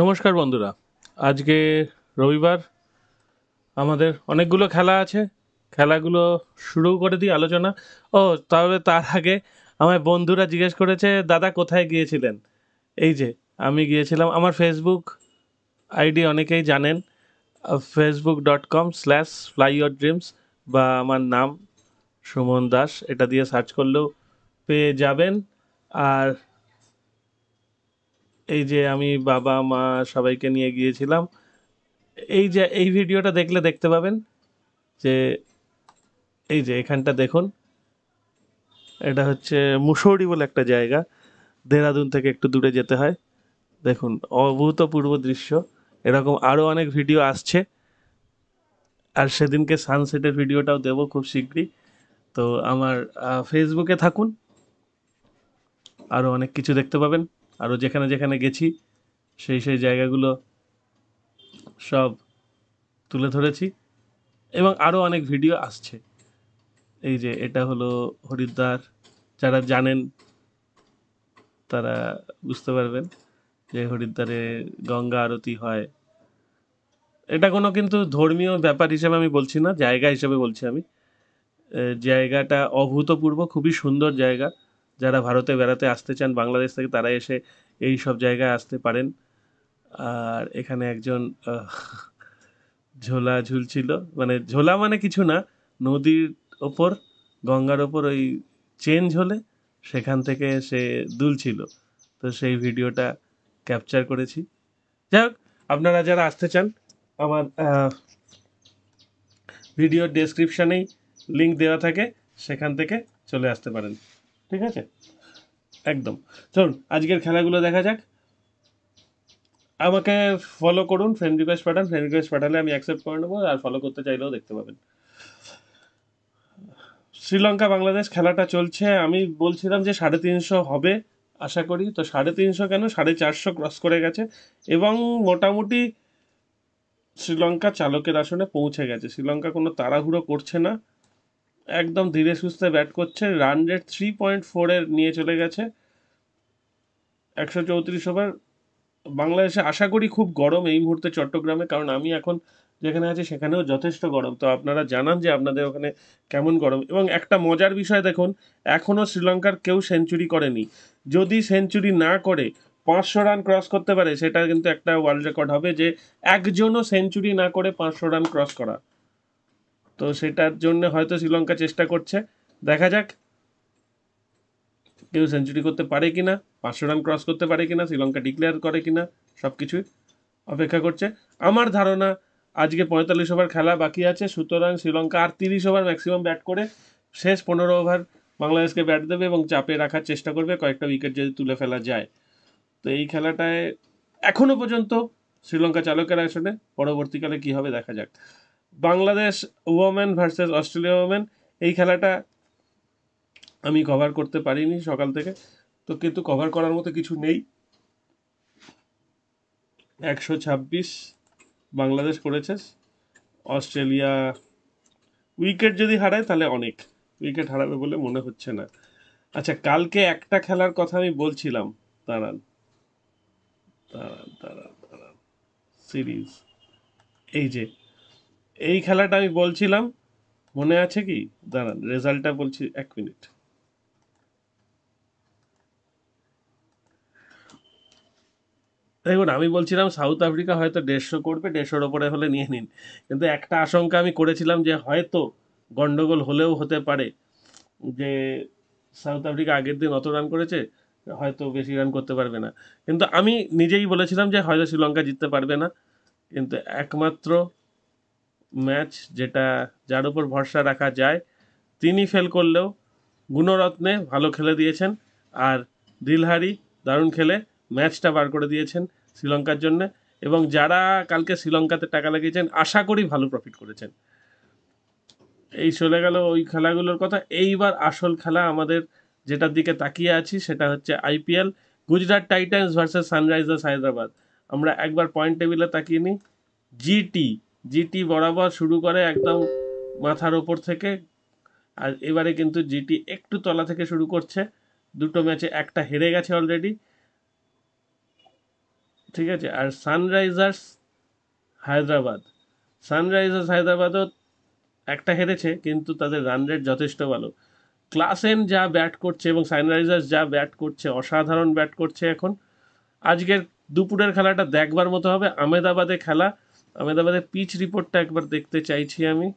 নমস্কার বন্ধুরা। আজকে রবিবার, আমাদের অনেকগুলো খেলা আছে। খেলাগুলো শুরু করে দিই আলোচনা। ও, তাহলে তার আগে আমায় বন্ধুরা জিজ্ঞেস করেছে, দাদা কোথায় গিয়েছিলেন? এই যে আমি গিয়েছিলাম, আমার ফেসবুক আইডি অনেকেই জানেন, facebook.com/flyyourdreams, বা আমার নাম সুমন দাস, এটা দিয়ে সার্চ করলেও পেয়ে যাবেন। আর এই যে আমি বাবা মা সবাইকে নিয়ে গিয়েছিলাম। এই যে এই ভিডিওটা দেখলে দেখতে পাবেন যে এই যে এখানটা দেখুন, এটা হচ্ছে মুসৌরি বলে একটা জায়গা। দেহরাদুন থেকে একটু দূরে যেতে হয়। দেখুন, অভূতপূর্ব দৃশ্য। এরকম আরও অনেক ভিডিও আসছে, আর সেদিনকে সানসেটের ভিডিওটাও দেবো খুব শীঘ্রই। তো আমার ফেসবুকে থাকুন, আরও অনেক কিছু দেখতে পাবেন। আরও যেখানে যেখানে গেছি সেই জায়গাগুলো সব তুলে ধরেছি, এবং আরও অনেক ভিডিও আসছে। এই যে এটা হলো হরিদ্বার। যারা জানেন তারা বুঝতে পারবেন যে হরিদ্বারে গঙ্গা আরতি হয়। এটা কোনো কিন্তু ধর্মীয় ব্যাপার হিসেবে আমি বলছি না, জায়গা হিসেবে বলছি আমি। জায়গাটা অভূতপূর্ব, খুবই সুন্দর জায়গা। যারা ভারতে বেড়াতে আসতে চান বাংলাদেশ থেকে, তারা এসে এই সব জায়গায় আসতে পারেন। আর এখানে একজন ঝোলা ঝুলছিল, মানে ঝোলা মানে কিছু না, নদীর ওপর, গঙ্গার ওপর ওই চেন ঝোলে, সেখান থেকে সে দুলছিল। তো সেই ভিডিওটা ক্যাপচার করেছি। যাই হোক, আপনারা যারা আসতে চান, আমার ভিডিওর ডেসক্রিপশানেই লিঙ্ক দেওয়া থাকে, সেখান থেকে চলে আসতে পারেন। ঠিক আছে, একদম। চলুন আজকের খেলাগুলো দেখা যাক। আমাকে ফলো করুন, ফ্রেন্ড রিকোয়েস্ট পাঠান, ফ্রেন্ড রিকোয়েস্ট পাঠালে আমি অ্যাকসেপ্ট করে নেবো, আর ফলো করতে চাইলেও দেখতে পাবেন। শ্রীলঙ্কা বাংলাদেশ খেলাটা চলছে। আমি বলছিলাম যে 350 হবে আশা করি। তো 350 কেন, 450 ক্রস করে গেছে, এবং মোটামুটি শ্রীলঙ্কা চালকের আসনে পৌঁছে গেছে। শ্রীলঙ্কা কোনো তাড়াহুড়ো করছে না, একদম ধীরে সুস্থে ব্যাট করছে। রান রেট 3.4 নিয়ে চলে গেছে 134 ওভার। বাংলাদেশে আশা করি খুব গরম এই মুহূর্তে চট্টগ্রামে, কারণ আমি এখন যেখানে আছি সেখানেও যথেষ্ট গরম। তো আপনারা জানান যে আপনাদের ওখানে কেমন গরম। এবং একটা মজার বিষয় দেখুন, এখনও শ্রীলঙ্কার কেউ সেঞ্চুরি করেনি। যদি সেঞ্চুরি না করে 500 রান ক্রস করতে পারে, সেটা কিন্তু একটা ওয়ার্ল্ড রেকর্ড হবে, যে একজনও সেঞ্চুরি না করে 500 রান ক্রস করা। তো সেটার জন্য হয়তো শ্রীলঙ্কা চেষ্টা করছে, দেখা যাক কেউ সেঞ্চুরি করতে পারে কিনা, 500 রান ক্রস করতে পারে কিনা, শ্রীলঙ্কা ডিক্লেয়ার করে কিনা, সব কিছুই অপেক্ষা করছে। আমার ধারণা আজকে 45 ওভার খেলা বাকি আছে, সুতরাং শ্রীলঙ্কা আর 30 ওভার ম্যাক্সিমাম ব্যাট করে শেষ 15 ওভার বাংলাদেশকে ব্যাট দেবে এবং চাপে রাখার চেষ্টা করবে, কয়েকটা উইকেট যদি তুলে ফেলা যায়। তো এই খেলাটায় এখনো পর্যন্ত শ্রীলঙ্কা চালকের আসনে, পরবর্তীকালে কি হবে দেখা যাক। Bangladesh women versus Australia women, এই খেলাটা আমি কভার করতে পারিনি সকাল থেকে, তো কিন্তু কভার করার মতো কিছু নেই। 126 বাংলাদেশ করেছে, অস্ট্রেলিয়া উইকেট যদি হারায় তাহলে অনেক, উইকেট হারাবে বলে মনে হচ্ছে না। আচ্ছা, কালকে একটা খেলার কথা আমি বলছিলাম, দাঁড়ান দাঁড়ান দাঁড়ান দাঁড়ান, সিরিজ, এই যে এই খেলাটা আমি বলছিলাম, মনে আছে কি? দাঁড়ান রেজাল্টটা বলছি, 1 মিনিট। দেখুন, আমি বলছিলাম সাউথ আফ্রিকা হয়তো 150 করবে, 150-র ওপরে হলে নিয়ে নিন। কিন্তু একটা আশঙ্কা আমি করেছিলাম যে হয়তো গন্ডগোল হলেও হতে পারে, যে সাউথ আফ্রিকা আগের দিন অত রান করেছে, হয়তো বেশি রান করতে পারবে না। কিন্তু আমি নিজেই বলেছিলাম যে হয়তো শ্রীলঙ্কা জিততে পারবে না। কিন্তু একমাত্র ম্যাচ যেটা, যার উপর ভরসা রাখা যায়, তিনি ফেল করলেও গুণরত্নে ভালো খেলে দিয়েছেন, আর দিলহারি দারুণ খেলে ম্যাচটা বার করে দিয়েছেন শ্রীলঙ্কার জন্য। এবং যারা কালকে শ্রীলঙ্কাতে টাকা লাগিয়েছেন, আশা করি ভালো প্রফিট করেছেন। এই চলে গেল ওই খেলাগুলোর কথা। এইবার আসল খেলা আমাদের যেটার দিকে তাকিয়ে আছি, সেটা হচ্ছে IPL, Gujarat Titans versus Sunrisers Hyderabad. আমরা একবার পয়েন্ট টেবিলে তাকিয়ে নিই। জিটি জিটি বরাবর শুরু করে একদম মাথার ওপর থেকে, আর এবারে কিন্তু জিটি একটু তলা থেকে শুরু করছে। দুটো ম্যাচে একটা হেরে গেছে অলরেডি। ঠিক আছে। আর সানরাইজার্স হায়দ্রাবাদও একটা হেরেছে, কিন্তু তাদের রান রেট যথেষ্ট ভালো। ক্লাসেন যা ব্যাট করছে এবং সানরাইজার্স যা ব্যাট করছে, অসাধারণ ব্যাট করছে এখন। আজকের দুপুরের খেলাটা দেখবার মতো হবে। আহমেদাবাদে খেলা, আহমেদাবাদের পিচ রিপোর্টটা একবার দেখতে চাইছি আমি,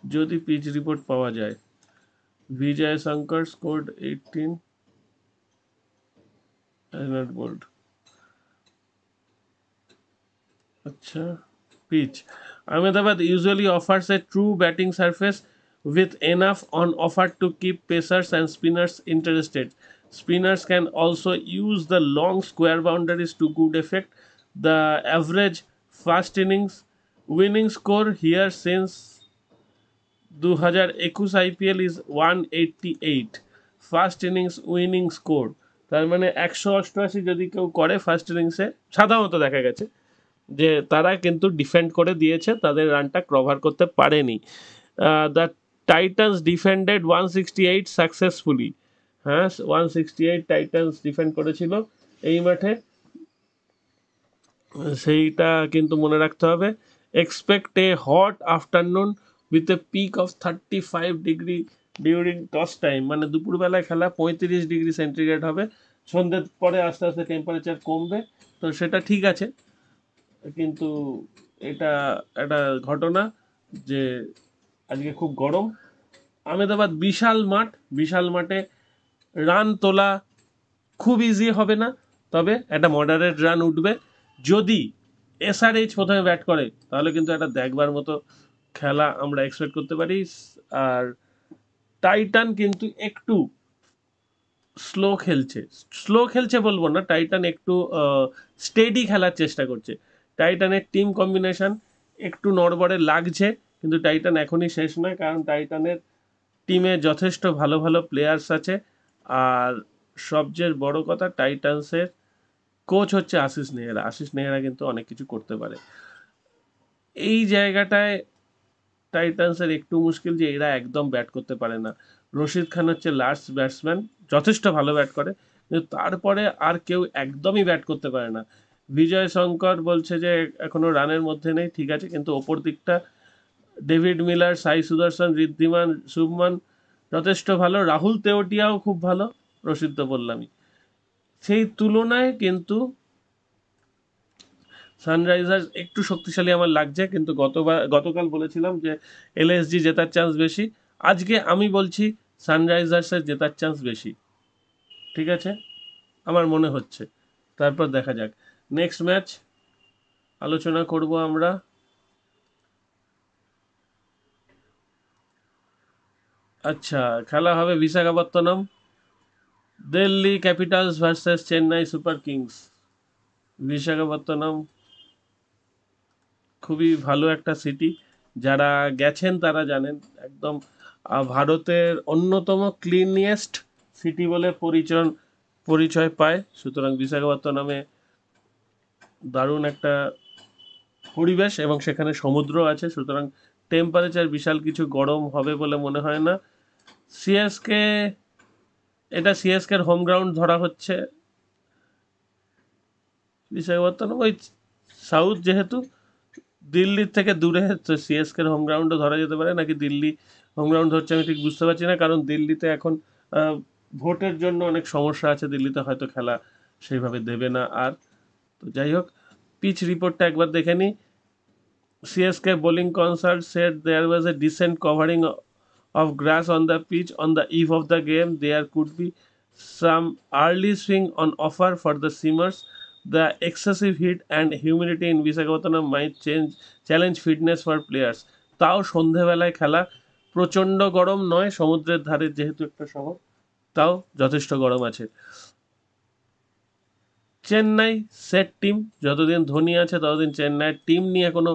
যদি পিচ রিপোর্ট পাওয়া যায়। বিজয় শঙ্কর স্কোর্ড 18, not bold. আচ্ছা, pitch. Ahmedabad usually offers a true batting surface with enough on offer to keep pacers and spinners interested. Spinners can also use the long square boundaries to good effect. The average first innings winning score here since 2021 IPL is 188 first innings winning score. তার মানে 188 যদি কেউ করে first ইনিংসে, সাধারণত দেখা গেছে যে তারা কিন্তু ডিফেন্ড করে দিয়েছে, তাদের রানটা কভার করতে পারেনি। The Titans defended 168 successfully. হ্যাঁ, 168 টাইটান্স ডিফেন্ড করেছিল এই মাঠে, সেইটা কিন্তু মনে রাখতে হবে। Expect A hot afternoon with a peak of 35 degree during toss time, মানে দুপুরবেলায় খেলা 35 ডিগ্রি সেন্টিগ্রেড হবে, সন্ধ্যের পরে আস্তে আস্তে টেম্পারেচার কমবে। তো সেটা ঠিক আছে, কিন্তু এটা একটা ঘটনা যে আজকে খুব গরম। আহমেদাবাদ বিশাল মাঠ, বিশাল মাঠে রান তোলা খুব ইজি হবে না, তবে একটা মডারেট রান উঠবে। যদি এসআরএইচ প্রথমে ব্যাট করে তাহলে কিন্তু একটা দেখবার মতো খেলা আমরা এক্সপেক্ট করতে পারি। আর টাইটান কিন্তু একটু স্লো খেলছে বলবো না, টাইটান একটু স্টেডি খেলার চেষ্টা করছে। টাইটানের টিম কম্বিনেশন একটু নড়বড়ে লাগছে, কিন্তু টাইটান এখনই শেষ নয়, কারণ টাইটানের টিমে যথেষ্ট ভালো ভালো প্লেয়ার্স আছে। আর সবচেয়ে বড় কথা, টাইটান্সের কোচ হচ্ছে আশিস নেহরা কিন্তু অনেক কিছু করতে পারে। এই জায়গাটায় টাইটান্সের একটু মুশকিল যে এরা একদম ব্যাট করতে পারে না। রশিদ খান হচ্ছে লাস্ট ব্যাটসম্যান, যথেষ্ট ভালো ব্যাট করে, কিন্তু তারপরে আর কেউ একদমই ব্যাট করতে পারে না। বিজয় শঙ্কর বলছে যে এখনো রানের মধ্যে নেই, ঠিক আছে, কিন্তু ওপর দিকটা ডেভিড মিলার, সাই সুদর্শন, ঋদ্ধিমান, শুভমান যথেষ্ট ভালো, রাহুল তেওয়াটিয়াও খুব ভালো, রশিদ তো বললামই। সেই তুলনায় কিন্তু সানরাইজার্স একটু শক্তিশালী আমার লাগছে, কিন্তু গতকাল বলেছিলাম যে এলএসজি জেতার চান্স বেশি। আজকে আমি বলছি সানরাইজার্সের জেতার চান্স বেশি, ঠিক আছে, আমার মনে হচ্ছে। তারপর দেখা যাক। নেক্সট ম্যাচ আলোচনা করব আমরা। আচ্ছা, খেলা হবে Visakhapatnam, Delhi Capitals versus Chennai Super Kings. Visakhapatnam খুবই ভালো একটা সিটি, যারা গেছেন তারা জানেন, একদম ভারতের অন্যতম ক্লিনিয়েস্ট সিটি বলে পরিচয় পায়। সুতরাং বিশাখাপত্তনমে দারুণ একটা পরিবেশ এবং সেখানে সমুদ্র আছে, সুতরাং টেম্পারেচার বিশাল কিছু গরম হবে বলে মনে হয় না। সিএসকে, এটা সিএসকের হোম গ্রাউন্ড ধরা হচ্ছে বিশাখাপত্তনম, ওই সাউথ যেহেতু, দিল্লির থেকে দূরে, তো সিএসকের হোম গ্রাউন্ডও ধরা যেতে পারে, নাকি দিল্লি হোম গ্রাউন্ড হচ্ছে আমি ঠিক বুঝতে পারছি না, কারণ দিল্লিতে এখন ভোটের জন্য অনেক সমস্যা আছে, দিল্লিতে হয়তো খেলা সেইভাবে দেবে না আর। তো যাই হোক, পিচ রিপোর্টটা একবার দেখে নিই। CSK bowling consult said there was a decent covering of grass on the pitch on the eve of the game. There could be some early swing on offer for the Simmers. The excessive heat and humidity in Visakhapatnam might challenge fitness for players. তাও সন্ধেবেলায় খেলা, প্রচণ্ড গরম নয়, সমুদ্রের ধারে যেহেতু একটা শহর, তাও যথেষ্ট গরম আছে। চেন্নাই সেট টিম, যতদিন ধোনি আছে ততদিন চেন্নাইয়ের টিম নিয়ে কোনো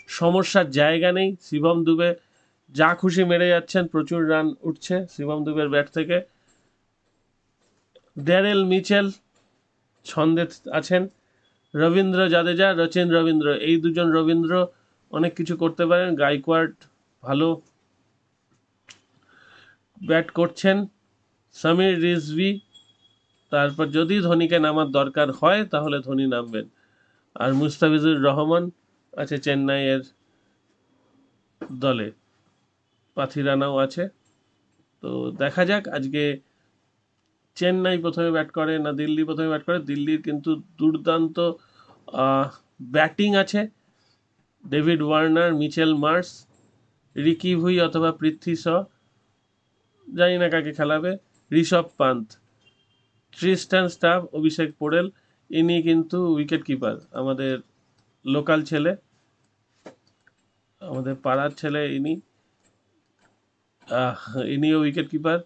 সমস্যার জায়গা নেই। শিবম দুবে যা খুশি মেরে যাচ্ছেন, প্রচুর রান উঠছে শিবম দুবের ব্যাট থেকে। ড্যারেল মিচেল ছন্দে আছেন, রবীন্দ্র জাদেজা, রচিন রবীন্দ্র, এই দুজন রবীন্দ্র অনেক কিছু করতে পারেন। গাইকোয়াড ভালো ব্যাট করছেন। সমীর রিজভি তারপর যদি ধোনিকে নামার দরকার হয় তাহলে ধোনি নামবেন। আর মুস্তাফিজুর রহমান আছে চেন্নাইয়ের দলে, পাথিরানাও আছে। তো দেখা যাক আজকে চেন্নাই প্রথমে ব্যাট করে না দিল্লি প্রথমে ব্যাট করে। দিল্লির কিন্তু দুর্দান্ত ব্যাটিং আছে, David Warner, Mitchell Marsh, Ricky Bhui অথবা পৃথ্বী শ, জানি না কাকে খেলাবে, ঋষভ পান্ত, ট্রিস্টান স্টাফ, অভিষেক পোড়েল। ইনি কিন্তু উইকেট কিপার, আমাদের লোকাল ছেলে, আমাদের পাড়ার ছেলে ইনি। ইনিও wicket keeper.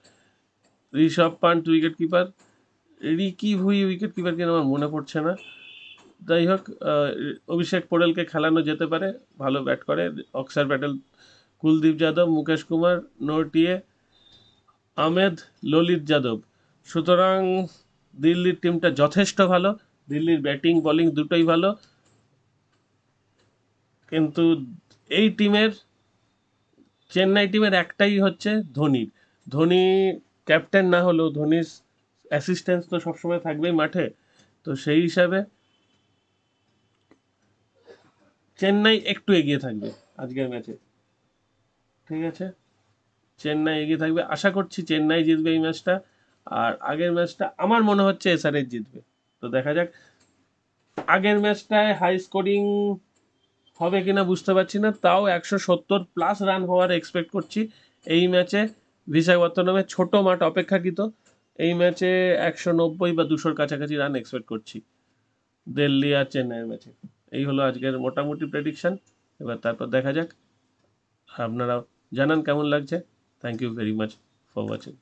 Rishabh Pant wicket keeper, Ricky Bhui wicket keeper কিনা আমার মনে পড়ছে না। যাই হোক, অভিষেক পোড়েলকে খেলানো যেতে পারে, ভালো ব্যাট করে। অক্সার প্যাটেল, কুলদীপ যাদব, মুকেশ কুমার, নোরটিয়ে, আহমেদ, ললিত যাদব। সুতরাং দিল্লির টিমটা যথেষ্ট ভালো, দিল্লির ব্যাটিং বোলিং দুটোই ভালো। কিন্তু এই টিমের, চেন্নাই টিমের একটাই হচ্ছে ধোনির। ধোনি ক্যাপ্টেন না হলেও ধোনির অ্যাসিস্ট্যান্স তো সবসময় থাকবেই মাঠে। তো সেই হিসাবে চেন্নাই একটু এগিয়ে থাকবে আজকের ম্যাচে। ঠিক আছে, চেন্নাই এগিয়ে থাকবে, আশা করছি চেন্নাই জিতবে এই ম্যাচটা। আর আগের ম্যাচটা আমার মনে হচ্ছে এসআরএইচ জিতবে। তো দেখা যাক, আগের ম্যাচটায় হাই স্কোরিং হবে কিনা বুঝতে পারছি না, তাও 170+ রান হওয়ার এক্সপেক্ট করছি এই ম্যাচে। বিশাখাপত্তনমে ছোট মাঠ অপেক্ষাকৃত, এই ম্যাচে 190 বা 200-র কাছাকাছি রান এক্সপেক্ট করছি দিল্লি আর চেন্নাইয়ের ম্যাচে। এই হলো আজকের মোটামুটি প্রেডিকশন। এবার তারপর দেখা যাক, আপনারাও জানান কেমন লাগছে। Thank you very much for watching.